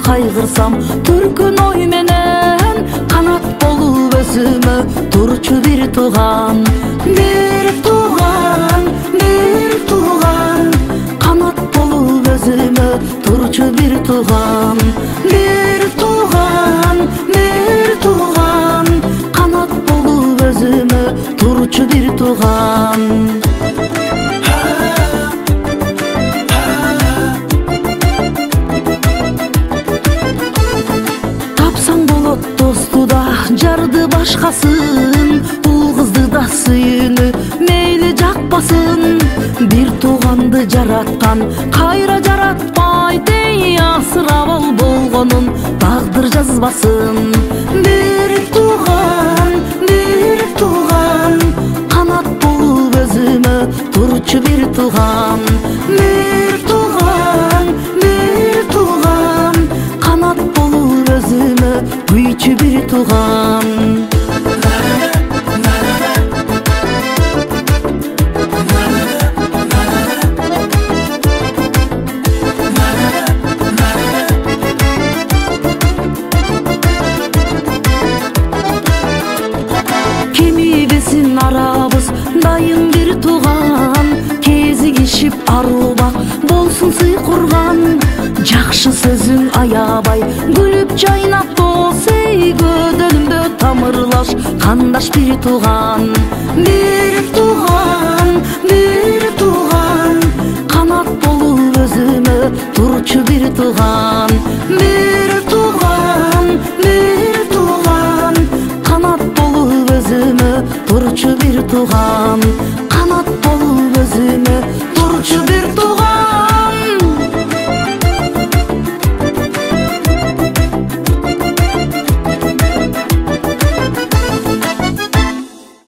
Кайгырсам түркүн ой менен канат болуп өзүмө турчу бир тууган, бир тууган, бир тууган, канат болуп өзүмө турчу бир тууган, бир тууган, бир тууган, канат болуп өзүмө турчу бир тууган. Досту да жарды башкасын, бул кызды да сүйүүнү мейли жакпасын. Бир тууганды жараткан кайра жаратпайт, эй асырап ал болгонун тагдыр жазбасын. Бир тууган, канат болуп өзүмө турчу бир тууган, бир тууган, канат болуп өзүмө күйчү бир тууган. Кемибесин арабыз дайым бир тууган, кезигишип арубак болсун сый курган. Жакшы сөзүң аябай күлүп жайнап дос, эй көдөлүмдө тамырлаш кандаш бир тууган. Бир тууган, канат болуп өзүмө турчу бир тууган. Бир тууган, канат болуп өзүмө турчу бир тууган.